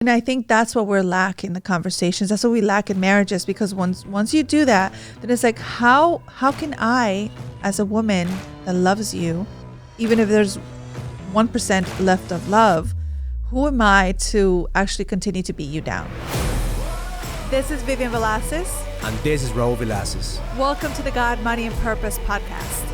And I think that's what we're lacking in the conversations. That's what we lack in marriages, because once you do that, then it's like, how can I, as a woman that loves you, even if there's 1% left of love, who am I to actually continue to beat you down? This is Vivian Velasquez. And this is Raul Velasquez. Welcome to the God, Money, and Purpose podcast.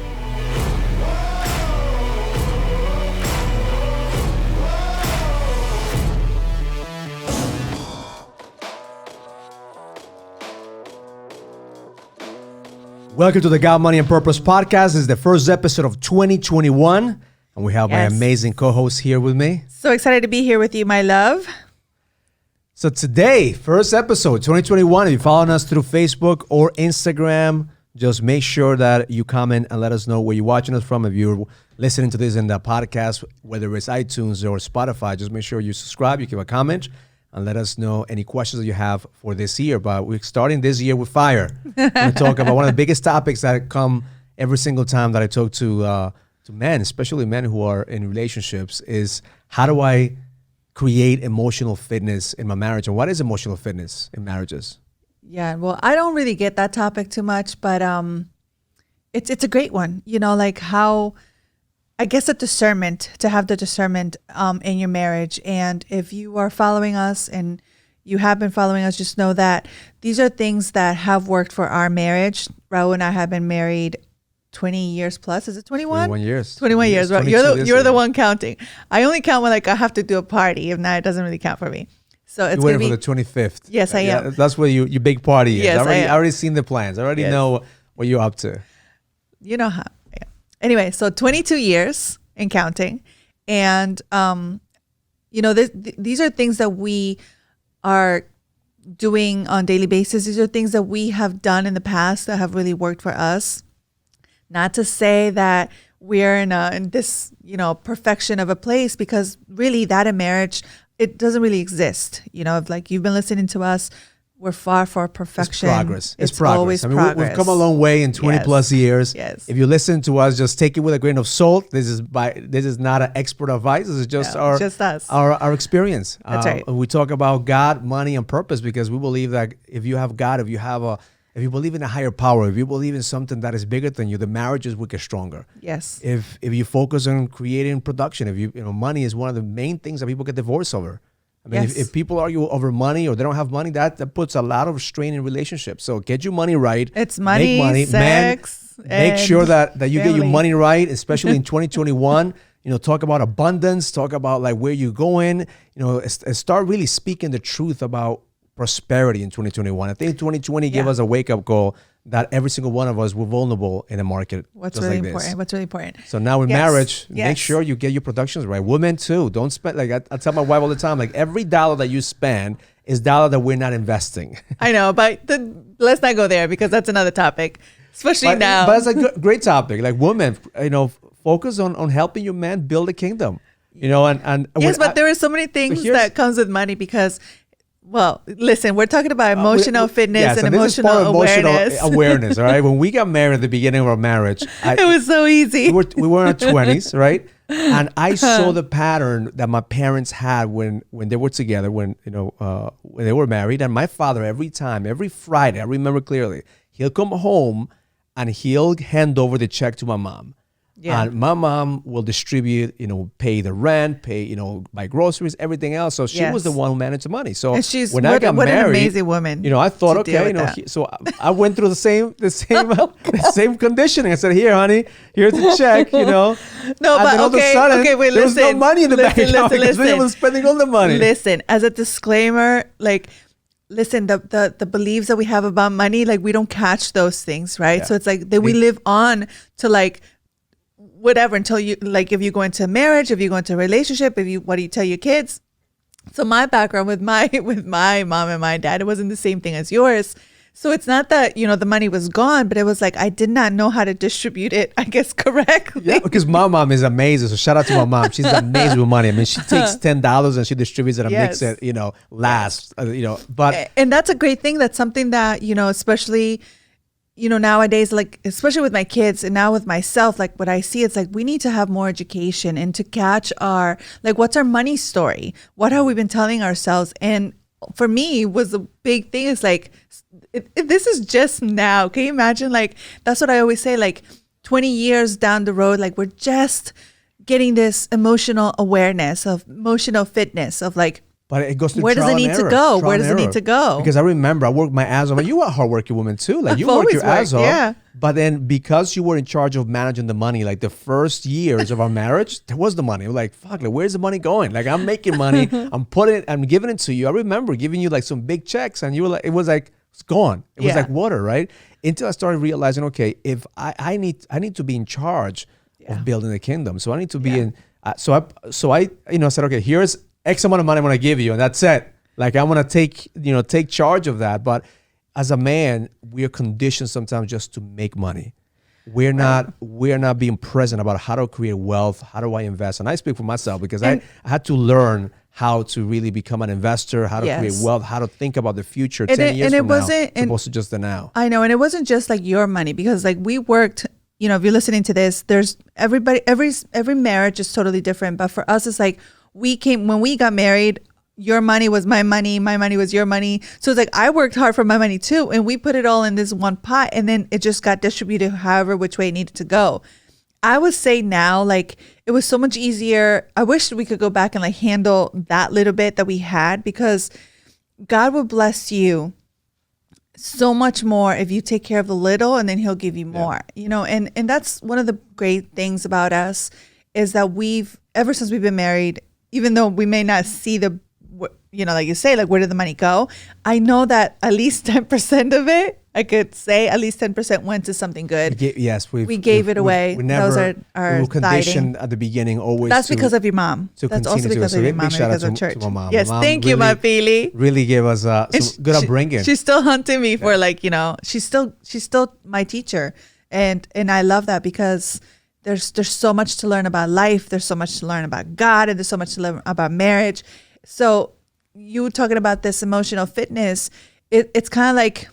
Welcome to the God, Money, and Purpose podcast. This is the first episode of 2021. And we have my amazing co-host here with me. So excited to be here with you, my love. So today, first episode, 2021. If you're following us through Facebook or Instagram, just make sure that you comment and let us know where you're watching us from. If you're listening to this in the podcast, whether it's iTunes or Spotify, just make sure you subscribe, you give a comment, and let us know any questions that you have for this year. But we're starting this year with fire. We're going to talk about one of the biggest topics that come every single time that I talk to men, especially men who are in relationships, is how do I create emotional fitness in my marriage? And what is emotional fitness in marriages? Yeah, well, I don't really get that topic too much, but it's a great one. You know, like how, I guess, to have the discernment in your marriage. And if you are following us and you have been following us, just know that these are things that have worked for our marriage. Raul and I have been married 20 years plus. Is it 21? 21 years. 21 years. Right? You're the one counting. I only count when I have to do a party. If not, it doesn't really count for me. So it's waiting for the 25th. Yes, I am. That's where your big party is. Yes, I already seen the plans. I already know what you're up to. You know how. Yeah. Anyway, so 22 years and counting. And, these are things that we are doing on a daily basis. These are things that we have done in the past that have really worked for us. Not to say that we're in this, perfection of a place, because really that in marriage, it doesn't really exist. If like you've been listening to us, we're far from perfection. It's progress. It's progress. Always progress. We've come a long way in 20 plus years. Yes. If you listen to us, just take it with a grain of salt. This is not an expert advice. This is just us. Our experience. That's right. We talk about God, money, and purpose because we believe that if you have God, if you believe in a higher power, if you believe in something that is bigger than you, the marriages will get stronger. Yes. If you focus on creating production, if money is one of the main things that people get divorced over. I mean, if people argue over money or they don't have money, that puts a lot of strain in relationships. So get your money right. It's money, make money, sex, make sure that you get your money right, especially in 2021. Talk about abundance, talk about like where you're going, start really speaking the truth about prosperity in 2021. I think 2020 gave us a wake-up call that every single one of us were vulnerable in a market. What's really important. So now in marriage, make sure you get your productions right. Women too. Don't spend, like I tell my wife all the time, like every dollar that you spend is dollar that we're not investing. I know, but let's not go there because that's another topic, especially now. But it's a great topic. Like women, focus on helping your man build a kingdom. And yes, but there are so many things that comes with money because, well, listen, we're talking about emotional fitness and emotional awareness. All right. When we got married at the beginning of our marriage, it was so easy. We were in our 20s, right? And I saw the pattern that my parents had when they were together, when they were married. And my father, every Friday, I remember clearly, he'll come home and he'll hand over the check to my mom. Yeah. And my mom will distribute, pay the rent, buy groceries, everything else. So she was the one who managed the money. So when I got married, an amazing woman. I thought, okay, so I went through the same conditioning. I said, here, honey, here's the check, No, but all of a sudden, there was no money in the bank account because we were spending all the money. Listen, as a disclaimer, listen, the beliefs that we have about money, like we don't catch those things, right? Yeah. So it's like that we live on to whatever until you, like, if you go into marriage, if you go into a relationship, what do you tell your kids? So my background with my mom and my dad, it wasn't the same thing as yours. So it's not that, the money was gone, but it was like, I did not know how to distribute it, I guess, correctly. Yeah, because my mom is amazing. So shout out to my mom. She's amazing with money. I mean, she takes $10 and she distributes it and makes it, last, but. And that's a great thing. That's something that, especially nowadays, like, especially with my kids and now with myself, like what I see, it's like we need to have more education and to catch like, what's our money story? What have we been telling ourselves? And for me was a big thing is like, this is just now. Can you imagine? Like, that's what I always say, like 20 years down the road, like we're just getting this emotional awareness of emotional fitness of like, but it goes through where does it need to go? Where does it need to go? Because I remember I worked my ass off. You were a hardworking woman too. Like you worked your ass off. Yeah. But then because you were in charge of managing the money, like the first years of our marriage, there was the money. We're like, fuck, like, where's the money going? Like I'm making money. I'm giving it to you. I remember giving you like some big checks and you were like, it was like, it's gone. It was like water, right? Until I started realizing, okay, if I need to be in charge of building the kingdom. So I need to be in, so I said, okay, here's X amount of money I'm going to give you, and that's it. Like I'm going to take charge of that. But as a man, we are conditioned sometimes just to make money. We're not being present about how to create wealth. How do I invest? And I speak for myself because I had to learn how to really become an investor, how to create wealth, how to think about the future 10 years from now, opposed to just the now. I know, and it wasn't just like your money because like we worked. If you're listening to this, there's every marriage is totally different. But for us, it's like when we got married, your money was my money was your money. So it's like I worked hard for my money too, and we put it all in this one pot, and then it just got distributed however which way it needed to go. I would say now, like it was so much easier. I wish we could go back and like handle that little bit that we had because God will bless you so much more if you take care of the little and then he'll give you more, and that's one of the great things about us is that ever since we've been married, even though we may not see like you say, like where did the money go? I know that at least 10% of it, I could say at least 10% went to something good. We gave it away. We never, that was our we were conditioned at the beginning always. That's because of your mom. That's also because of your mom and because of church. To my mom. Yes, thank you, my Pili. Really gave us some good upbringing. She's still hunting me for she's still my teacher, and I love that because there's so much to learn about life. There's so much to learn about God, and there's so much to learn about marriage. So you talking about this emotional fitness, it's kind of like,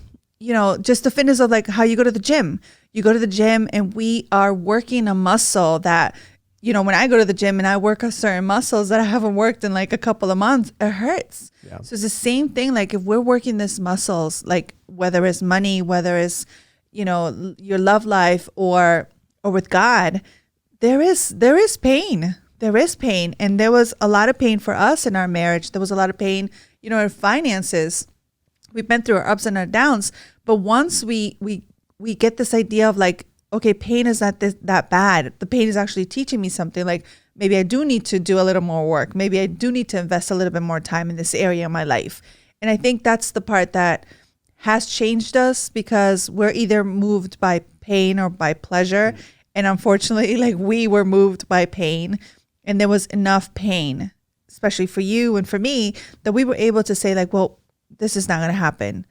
just the fitness of like how you go to the gym. You go to the gym and we are working a muscle that, when I go to the gym and I work a certain muscles that I haven't worked in like a couple of months, it hurts. Yeah. So it's the same thing. Like if we're working these muscles, like whether it's money, whether it's, your love life or with God, there is pain. There is pain. And there was a lot of pain for us in our marriage. There was a lot of pain, in finances. We've been through our ups and our downs. But once we get this idea of like, okay, pain is not that bad. The pain is actually teaching me something. Like maybe I do need to do a little more work. Maybe I do need to invest a little bit more time in this area of my life. And I think that's the part that has changed us because we're either moved by pain or by pleasure. And unfortunately, like we were moved by pain. And there was enough pain, especially for you and for me, that we were able to say like, well, this is not going to happen.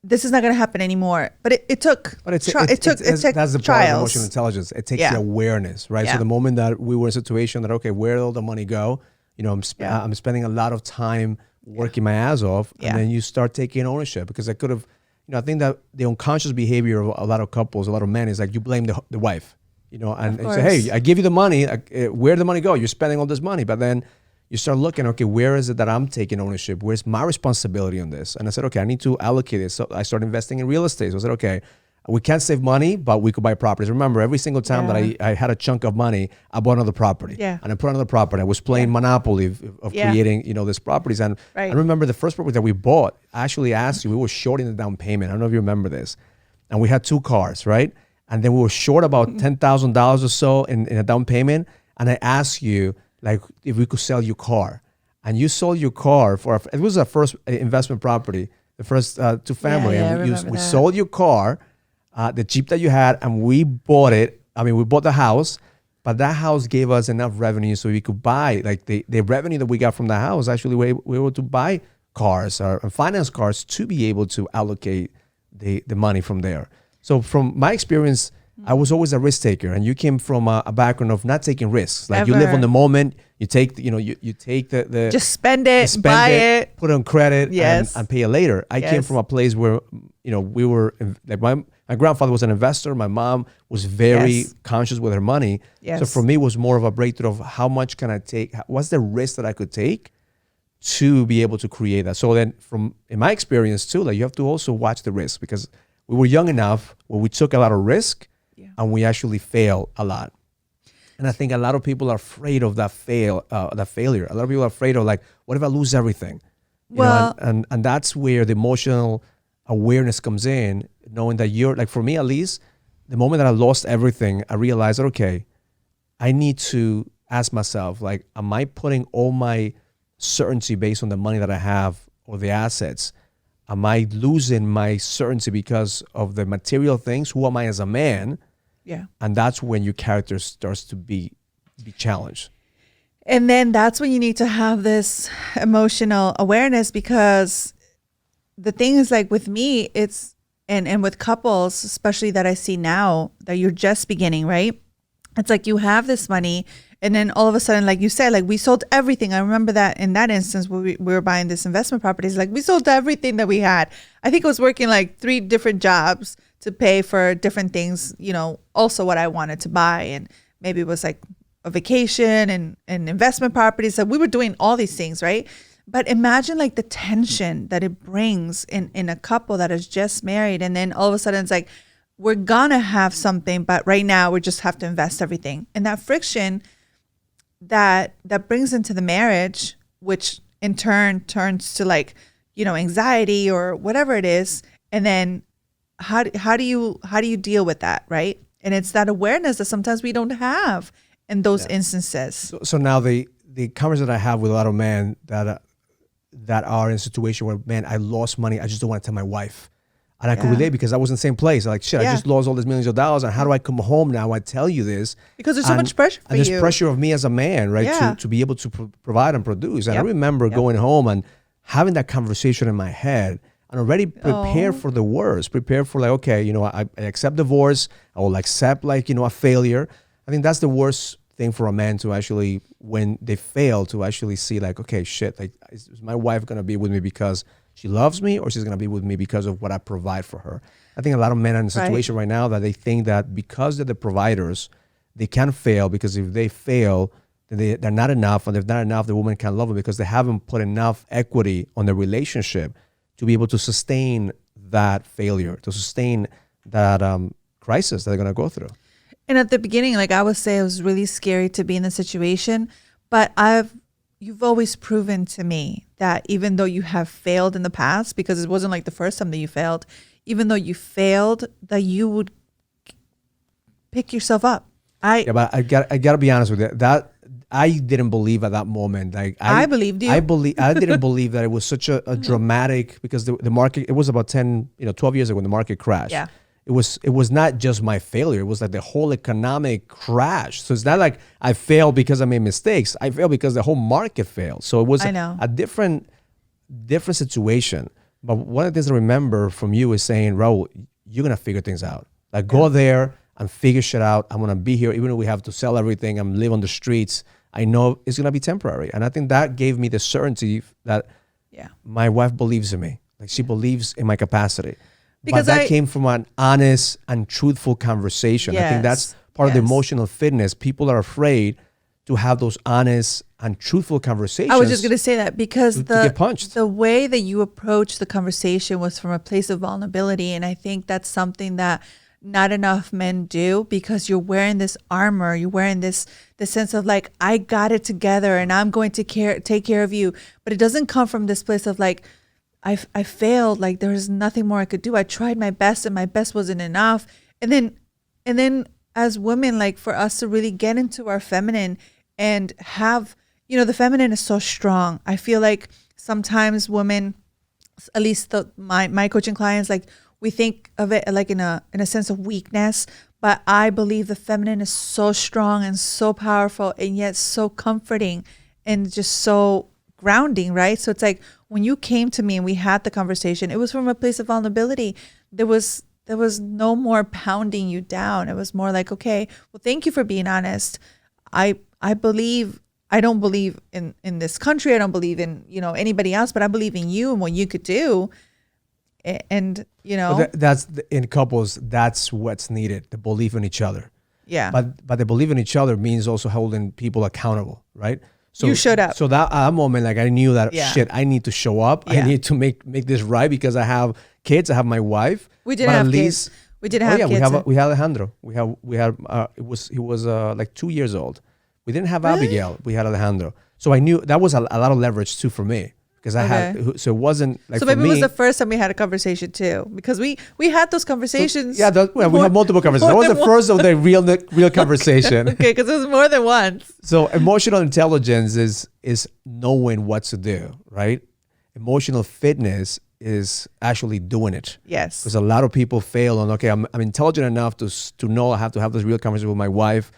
This is not going to happen anymore. But it took that's the trials. part of emotional intelligence. It takes the awareness, right? Yeah. So the moment that we were in a situation that, okay, where did all the money go? I'm spending a lot of time working my ass off. And then you start taking ownership because I could have, I think that the unconscious behavior of a lot of couples, a lot of men is like you blame the wife. And say, hey, I give you the money. Where did the money go? You're spending all this money. But then you start looking, okay, where is it that I'm taking ownership? Where's my responsibility on this? And I said, okay, I need to allocate it. So I started investing in real estate. So I said, okay, we can't save money, but we could buy properties. Remember, every single time that I had a chunk of money, I bought another property. Yeah. And I put another property. I was playing Monopoly of creating, these properties. And I remember the first property that we bought, I actually asked you, we were shorting the down payment. I don't know if you remember this. And we had 2 cars, right? And then we were short about $10,000 or so in a down payment. And I asked you, like, if we could sell your car. And you sold your car it was our first investment property, the first 2 family. And we sold your car, the Jeep that you had, and we bought it. I mean, we bought the house, but that house gave us enough revenue so we could buy, like the revenue that we got from the house, actually we were able to buy cars or finance cars to be able to allocate the money from there. So from my experience, I was always a risk taker, and you came from a background of not taking risks. Like you Ever. live on the moment. You take, you take the Just spend it, buy it. put it on credit, Yes. and pay it later. I came Yes. from a place where, we were like my grandfather was an investor. My mom was very Yes. conscious with her money. Yes. So for me, it was more of a breakthrough of how much can I take? What's the risk that I could take to be able to create that? So then, in my experience too, like you have to also watch the risk, because we were young enough where we took a lot of risk, and we actually fail a lot. And I think a lot of people are afraid of that failure. A lot of people are afraid of, like, what if I lose everything? You know, and that's where the emotional awareness comes in, knowing that you're, like, for me at least, the moment that I lost everything, I realized that, okay, I need to ask myself, like, am I putting all my certainty based on the money that I have or the assets? Am I losing my certainty because of the material things? Who am I as a man? Yeah. And that's when your character starts to be challenged. And then that's when you need to have this emotional awareness, because the thing is, like with me, it's, and with couples, especially that I see now that you're just beginning, right? It's like you have this money, and then all of a sudden, like you said, like we sold everything. I remember that in that instance where we were buying this investment properties, like we sold everything that we had. I think I was working like 3 different jobs to pay for different things, also what I wanted to buy. And maybe it was like a vacation and investment properties. So we were doing all these things, right? But imagine like the tension that it brings in a couple that is just married. And then all of a sudden it's like, we're gonna have something, but right now we just have to invest everything. And that friction that brings into the marriage, which in turn turns to like, anxiety or whatever it is. And then how do you deal with that, right? And it's that awareness that sometimes we don't have in those instances. So now the conversation that I have with a lot of men that are in a situation where, man, I lost money, I just don't want to tell my wife. And I could relate, because I was in the same place. Like, shit, I just lost all these millions of dollars. And how do I come home now? I tell you this. Because there's so much pressure for you. And there's you. pressure of me as a man, right? Yeah. To be able to provide and produce. And I remember going home and having that conversation in my head and already prepare for the worst. Prepare for, like, okay, I accept divorce. I will accept, like, a failure. I think that's the worst thing for a man to actually, when they fail, to actually see, like, okay, shit, like, is my wife going to be with me because she loves me, or she's going to be with me because of what I provide for her? I think a lot of men are in a situation right now that they think that because they're the providers, they can't fail, because if they fail, then they're not enough. And if not enough, the woman can't love them because they haven't put enough equity on the relationship to be able to sustain that failure, to sustain that crisis that they're going to go through. And at the beginning, like I would say, it was really scary to be in the situation, but you've always proven to me that even though you have failed in the past, because it wasn't like the first time that you failed, even though you failed, that you would pick yourself up. But I gotta be honest with you. That I didn't believe at that moment. Like I believed you. I didn't believe that it was such a dramatic, because the market, it was about 12 years ago when the market crashed. Yeah. It was not just my failure. It was like the whole economic crash. So it's not like I failed because I made mistakes. I failed because the whole market failed. So it was a different situation. But one of the things I remember from you is saying, Raul, you're going to figure things out. Like, go there and figure shit out. I'm going to be here. Even if we have to sell everything and live on the streets, I know it's going to be temporary. And I think that gave me the certainty that my wife believes in me. Like, she believes in my capacity. Because that came from an honest and truthful conversation. I think that's part of the emotional fitness. People are afraid to have those honest and truthful conversations. I was just going to say that, because to get punched. The way that you approached the conversation was from a place of vulnerability. And I think that's something that not enough men do, because you're wearing this armor. You're wearing this sense of like, I got it together and I'm going to take care of you. But it doesn't come from this place of like, I failed, like there's nothing more I could do. I tried my best and my best wasn't enough. And then as women, like for us to really get into our feminine and have, the feminine is so strong. I feel like sometimes women, at least my coaching clients, like we think of it like in a sense of weakness, but I believe the feminine is so strong and so powerful and yet so comforting and just so grounding, right? So it's like when you came to me and we had the conversation, it was from a place of vulnerability. There was there was no more pounding you down. It was more like, okay, well, thank you for being honest. I believe, I don't believe in this country. I don't believe in, anybody else, but I believe in you and what you could do. And, that's in couples, that's what's needed, the belief in each other. Yeah. But the belief in each other means also holding people accountable, right? So you showed up. So that moment, like I knew that shit, I need to show up. Yeah. I need to make this right because I have kids. I have my wife. We didn't have kids. We didn't have kids. We had Alejandro. He was like 2 years old. We didn't have Abigail. We had Alejandro. So I knew that was a lot of leverage too for me. Because I had, so it wasn't like. So maybe it was the first time we had a conversation too, because we had those conversations. So, we have multiple conversations. That was the first of the real conversation. Okay, because it was more than once. So emotional intelligence is knowing what to do, right? Emotional fitness is actually doing it. Yes. Because a lot of people fail on. Okay, I'm intelligent enough to know I have to have this real conversation with my wife.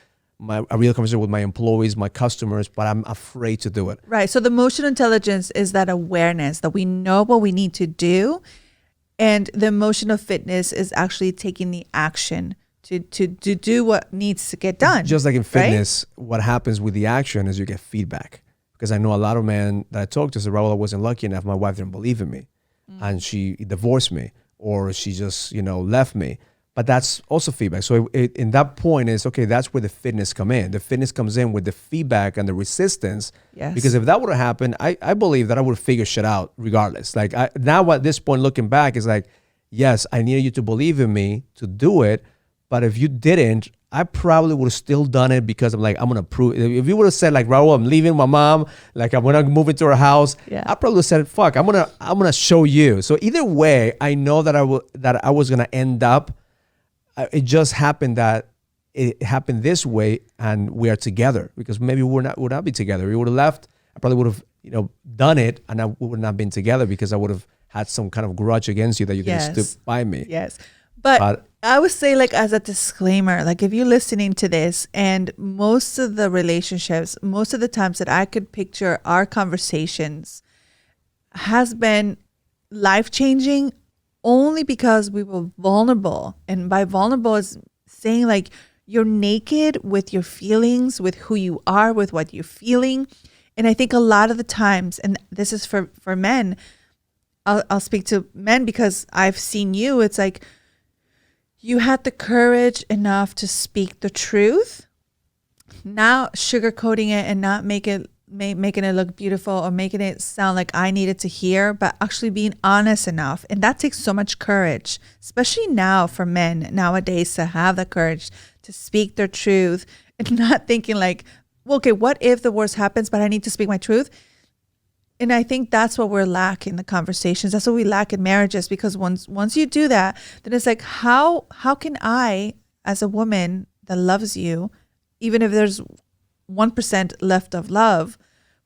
A real conversation with my employees, my customers, but I'm afraid to do it. Right. So the emotional intelligence is that awareness that we know what we need to do. And the emotional fitness is actually taking the action to do what needs to get done. Just like in fitness, what happens with the action is you get feedback. Because I know a lot of men that I talked to say, Raul, I wasn't lucky enough. My wife didn't believe in me. And she divorced me, or she just, left me. But that's also feedback. So in that point is, okay, that's where the fitness come in. The fitness comes in with the feedback and the resistance. Yes. Because if that would have happened, I believe that I would have figured shit out regardless. Like now at this point, looking back, is like, yes, I needed you to believe in me to do it. But if you didn't, I probably would have still done it because I'm like, I'm going to prove. If you would have said like, Raul, I'm leaving my mom, like I'm going to move into her house. Yeah. I probably would have said, fuck, I'm going to show you. So either way, I know that I was going to end up. It just happened that it happened this way, and we are together because maybe we would not be together. We would have left. I probably would have, done it, and we would not have been together because I would have had some kind of grudge against you that you didn't stick by me. Yes, but I would say, like, as a disclaimer, like if you're listening to this, and most of the relationships, most of the times that I could picture our conversations has been life-changing only because we were vulnerable. And by vulnerable is saying like you're naked with your feelings, with who you are, with what you're feeling. And I think a lot of the times, and this is for men, I'll speak to men because I've seen you, it's like you had the courage enough to speak the truth, not sugarcoating it and not making it look beautiful or making it sound like I needed to hear, but actually being honest enough. And that takes so much courage, especially now for men nowadays, to have the courage to speak their truth and not thinking like, well, okay, what if the worst happens, but I need to speak my truth? And I think that's what we're lacking in the conversations. That's what we lack in marriages, because once you do that, then it's like, how can I, as a woman that loves you, even if there's 1% left of love,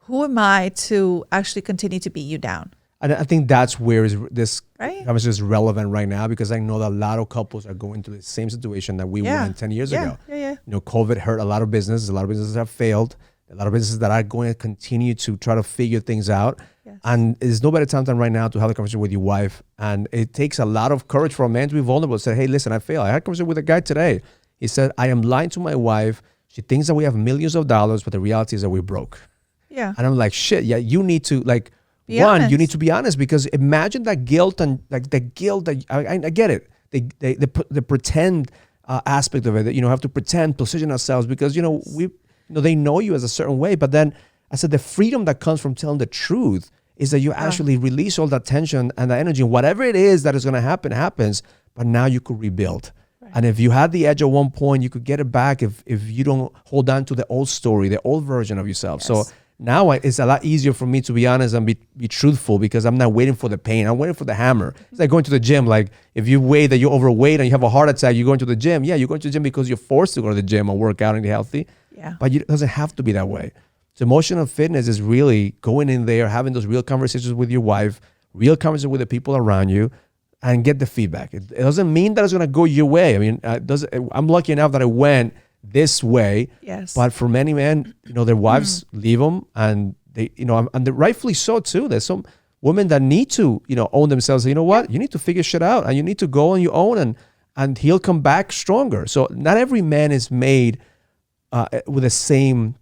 who am I to actually continue to beat you down? And I think that's where this right? conversation is relevant right now, because I know that a lot of couples are going through the same situation that we were in 10 years ago. Yeah. COVID hurt a lot of businesses. A lot of businesses have failed. A lot of businesses that are going to continue to try to figure things out. Yes. And there's no better time than right now to have a conversation with your wife. And it takes a lot of courage for a man to be vulnerable. Say, hey, listen, I failed. I had a conversation with a guy today. He said, I am lying to my wife. She thinks that we have millions of dollars, but the reality is that we're broke. Yeah. And I'm like, shit, yeah, you need to be honest. You need to be honest, because imagine that guilt and like the guilt that I get it. The pretend aspect of it, that, have to pretend, position ourselves because, they know you as a certain way. But then I said, the freedom that comes from telling the truth is that you actually release all that tension and that energy. Whatever it is that is going to happen, happens. But now you could rebuild. And if you had the edge at one point, you could get it back if you don't hold on to the old story, the old version of yourself. Yes. So now it's a lot easier for me to be honest and be truthful, because I'm not waiting for the pain. I'm waiting for the hammer. It's like going to the gym. Like if you weigh that you're overweight and you have a heart attack, you're going to the gym. Yeah, you're going to the gym because you're forced to go to the gym and work out and get healthy. Yeah. But it doesn't have to be that way. So emotional fitness is really going in there, having those real conversations with your wife, real conversations with the people around you, and get the feedback. It doesn't mean that it's going to go your way. I mean, I'm lucky enough that I went this way. Yes. But for many men, their wives leave them, and they, and rightfully so too. There's some women that need to, own themselves. You know what? You need to figure shit out, and you need to go on your own and he'll come back stronger. So not every man is made with the same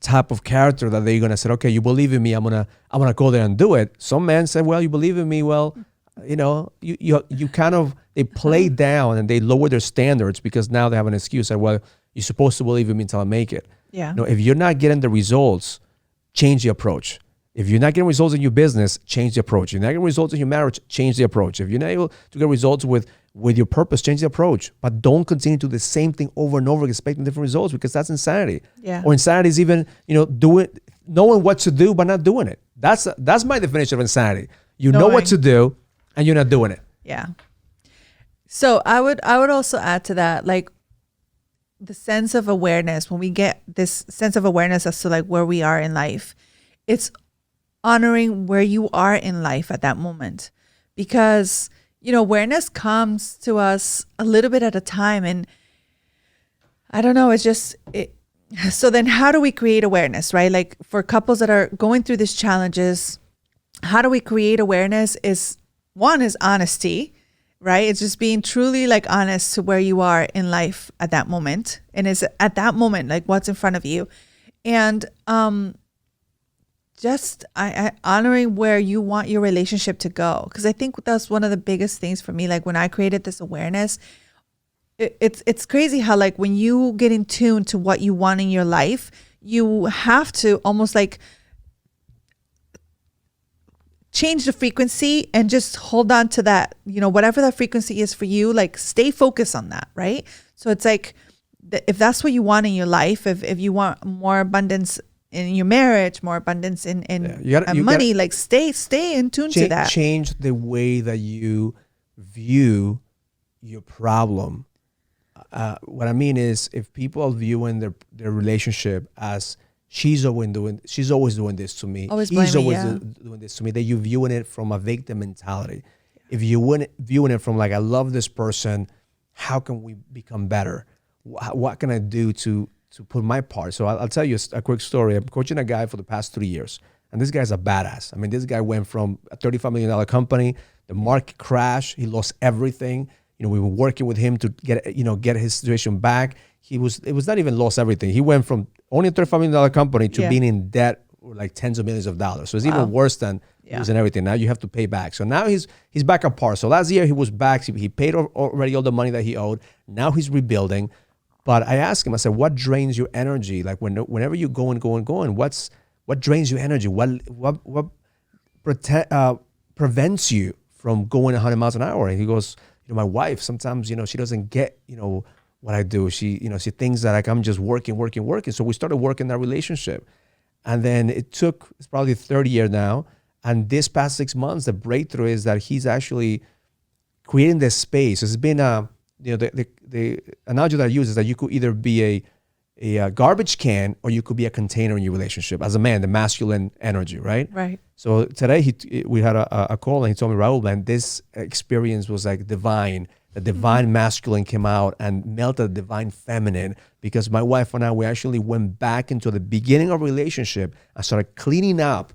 type of character that they're gonna say, okay, you believe in me, I'm gonna go there and do it. Some men say, well, you believe in me, well, you kind of, they play down and they lower their standards because now they have an excuse that, well, you're supposed to believe in me until I make it. Yeah. No, if you're not getting the results, change the approach. If you're not getting results in your business, change the approach. If you're not getting results in your marriage, change the approach. If you're not able to get results with your purpose, change the approach. But don't continue to do the same thing over and over, expecting different results, because that's insanity. Yeah. Or insanity is even, knowing what to do but not doing it. That's my definition of insanity. You know what to do and you're not doing it. Yeah. So I would also add to that, like, the sense of awareness. When we get this sense of awareness as to like where we are in life, it's honoring where you are in life at that moment, because awareness comes to us a little bit at a time, and I don't know, so then how do we create awareness, right? Like, for couples that are going through these challenges, how do we create awareness? One is honesty, right? It's just being truly like honest to where you are in life at that moment, and is at that moment like what's in front of you, and just honoring where you want your relationship to go. Because I think that's one of the biggest things for me. Like, when I created this awareness, it's crazy how, like, when you get in tune to what you want in your life, you have to almost like change the frequency and just hold on to that, whatever that frequency is for you, like, stay focused on that, right? So it's like, if that's what you want in your life, if you want more abundance in your marriage, more abundance in money, like, stay in tune to that. Change the way that you view your problem. What I mean is, if people are viewing their relationship as she's always doing this to me, he's always doing this to me, that you're viewing it from a victim mentality. Yeah. If you're viewing it from like, I love this person, how can we become better? What can I do to put my part? So I'll tell you a quick story. I'm coaching a guy for the past 3 years, and this guy's a badass. I mean, this guy went from a $35 million company, the market crashed, he lost everything. We were working with him to get his situation back. It was not even lost everything. He went from owning a $35 million company to being in debt, like tens of millions of dollars. So it's even worse than losing everything. Now you have to pay back. So now he's back on par. So last year he was back. He paid already all the money that he owed. Now he's rebuilding. But I asked him, I said, what drains your energy? Like, whenever you're going, what drains your energy? What prevents you from going 100 miles an hour? And he goes, my wife, sometimes, she doesn't get, what I do. She thinks that, like, I'm just working. So we started working that relationship. And then it's probably the third year now. And this past 6 months, the breakthrough is that he's actually creating this space. It's been the analogy that I use is that you could either be a garbage can, or you could be a container in your relationship. As a man, the masculine energy, right? Right. So today we had a call, and he told me, Raul, man, this experience was like divine. The divine masculine came out and melted the divine feminine, because my wife and I, we actually went back into the beginning of a relationship and started cleaning up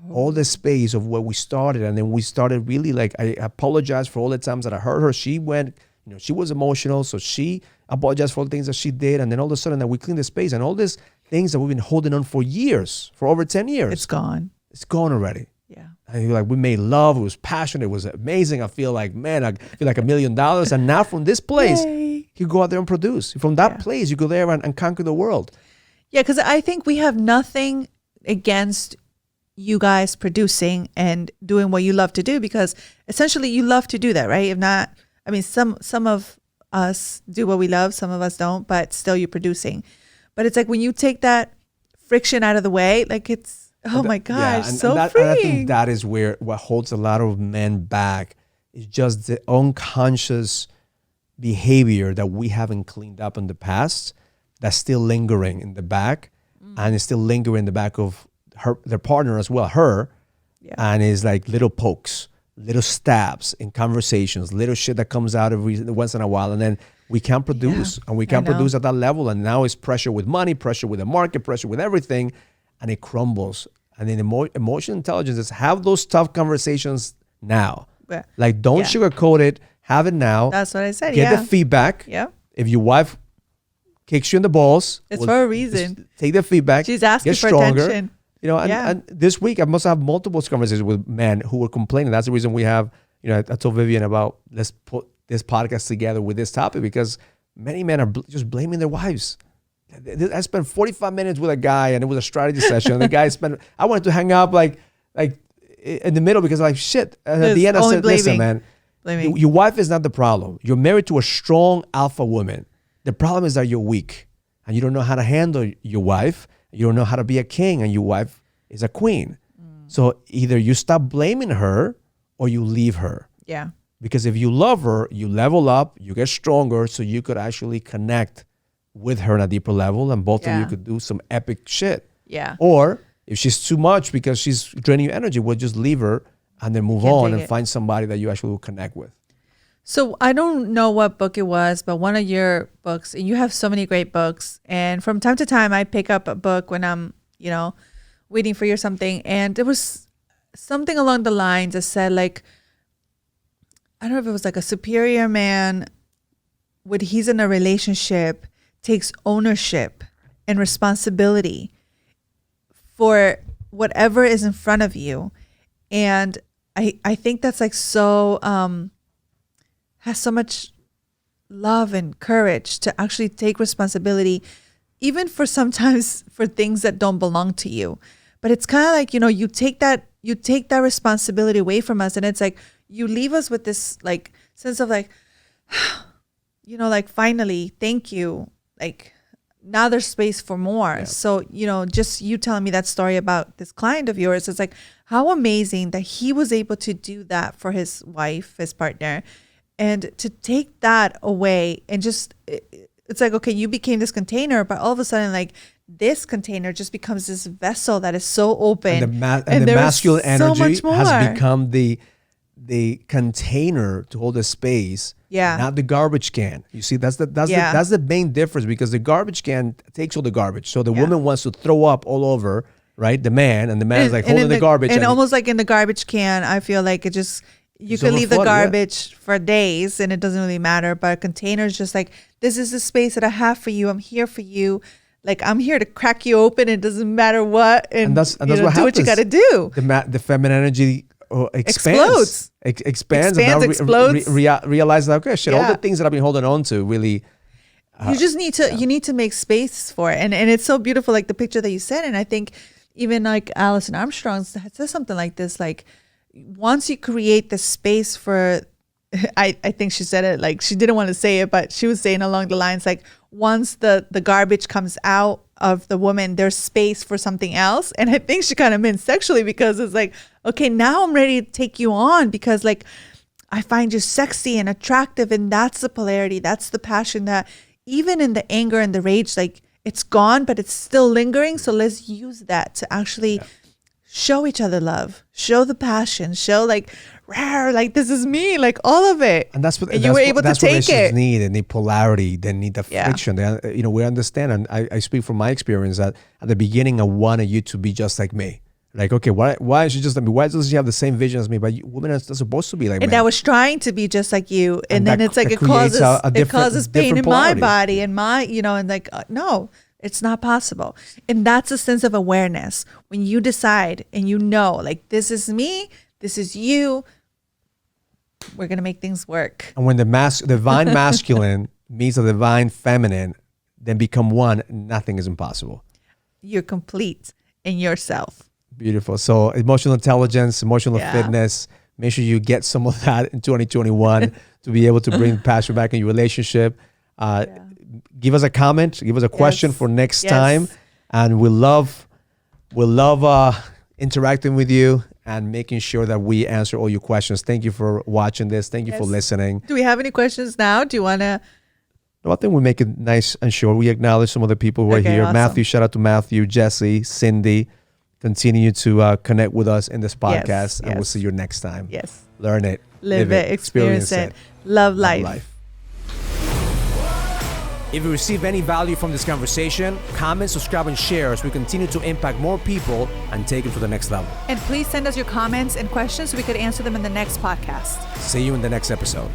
all the space of where we started. And then we started really, like, I apologized for all the times that I hurt her. She went, she was emotional, so she apologized for all the things that she did. And then all of a sudden that we cleaned the space, and all these things that we've been holding on for years, for over 10 years. It's gone. It's gone already. Yeah. And like, we made love. It was passionate. It was amazing. I feel like, man, I feel like $1 million. And now from this place, you go out there and produce. From that place, you go there and conquer the world. Yeah, because I think we have nothing against you guys producing and doing what you love to do, because essentially you love to do that, right? If not, I mean, some of us do what we love, some of us don't, but still you're producing. But it's like, when you take that friction out of the way, like, it's, oh my gosh, so freeing. And I think that is where what holds a lot of men back is just the unconscious behavior that we haven't cleaned up in the past, that's still lingering in the back, and it's still lingering in the back of their partner as well, and it's like little pokes, little stabs in conversations, little shit that comes out every once in a while, and then we can't produce, and we can't produce at that level, and now it's pressure with money, pressure with the market, pressure with everything, and it crumbles. And then emotional intelligence is have those tough conversations now. Like, don't sugarcoat it. have it now. That's what I said. Get the feedback. Yeah. If your wife kicks you in the balls, it's for a reason. Take the feedback. She's asking get for stronger. attention. You know, and this week I must have multiple conversations with men who were complaining. That's the reason we have, you know, I told Vivian about let's put this podcast together with this topic because many men are just blaming their wives. I spent 45 minutes with a guy and it was a strategy session. And the guy I wanted to hang up like in the middle because like shit. And at the end I said, listen, man, your wife is not the problem. You're married to a strong alpha woman. The problem is that you're weak and you don't know how to handle your wife. You don't know how to be a king and your wife is a queen. So either you stop blaming her or you leave her. Yeah. Because if you love her, you level up, you get stronger so you could actually connect with her on a deeper level and both of you could do some epic shit. Yeah. Or if she's too much because she's draining your energy, we'll just leave her and then move on and find somebody that you actually will connect with. So I don't know what book it was, but one of your books, and you have so many great books. And from time to time, I pick up a book when I'm, you know, waiting for you or something. And there was something along the lines that said like, I don't know if it was like a superior man, when he's in a relationship, takes ownership and responsibility for whatever is in front of you. And I think that's like so, has so much love and courage to actually take responsibility, even for sometimes for things that don't belong to you. But it's kind of like, you know, you take that responsibility away from us. And it's like, you leave us with this like sense of like, you know, like finally, thank you. Like now there's space for more. Yeah. So, you know, just you telling me that story about this client of yours, it's like how amazing that he was able to do that for his wife, his partner, and to take that away and just, it's like, okay, you became this container, but all of a sudden like this container just becomes this vessel that is so open. And the masculine energy has become the container to hold the space, not the garbage can. You see, that's the main difference, because the garbage can takes all the garbage. So the woman wants to throw up all over, right? The man is like holding the garbage. And almost like in the garbage can, I feel like it just, you could leave the garbage for days and it doesn't really matter. But a container is just like, this is the space that I have for you. I'm here for you. Like, I'm here to crack you open. It doesn't matter what. And that's what happens. Do what you got to do. The feminine energy expands. Expands. Explodes. Realize that, okay, shit, all the things that I've been holding on to really. You just need to, you need to make space for it. And it's so beautiful, like the picture that you said. And I think even like Alison Armstrong says something like this, like, once you create the space for, I think she said it, like she didn't want to say it, but she was saying along the lines, like once the garbage comes out of the woman, there's space for something else. And I think she kind of meant sexually, because it's like, okay, now I'm ready to take you on, because like I find you sexy and attractive. And that's the polarity. That's the passion that even in the anger and the rage, like it's gone, but it's still lingering. So let's use that to actually show each other love, show the passion, show like, rare, like this is me, like all of it. And that's what you were able to take it. Need, and need polarity, they need the friction. They, you know, we understand, and I speak from my experience that at the beginning I wanted you to be just like me. Like, okay, why is she just like me? Why doesn't she have the same vision as me? But women are supposed to be like me. And I was trying to be just like you, and then it's like it causes pain in my body and my, you know, and like no. It's not possible. And that's a sense of awareness. When you decide and you know, like, this is me, this is you, we're going to make things work. And when the divine masculine meets the divine feminine, then become one, nothing is impossible. You're complete in yourself. Beautiful. So emotional intelligence, emotional fitness, make sure you get some of that in 2021 to be able to bring passion back in your relationship. Give us a comment, give us a question for next time, and we'll love interacting with you and making sure that we answer all your questions. Thank you for watching this. Thank you for listening. Do we have any questions now? Do you want to? No, I think we make it nice and short. We acknowledge some of the people who are here. Awesome. Matthew, shout out to Matthew, Jesse, Cindy. Continue to connect with us in this podcast, and we'll see you next time. Yes. Learn it, live it, experience it. Love life. If you receive any value from this conversation, comment, subscribe, and share as we continue to impact more people and take them to the next level. And please send us your comments and questions so we could answer them in the next podcast. See you in the next episode.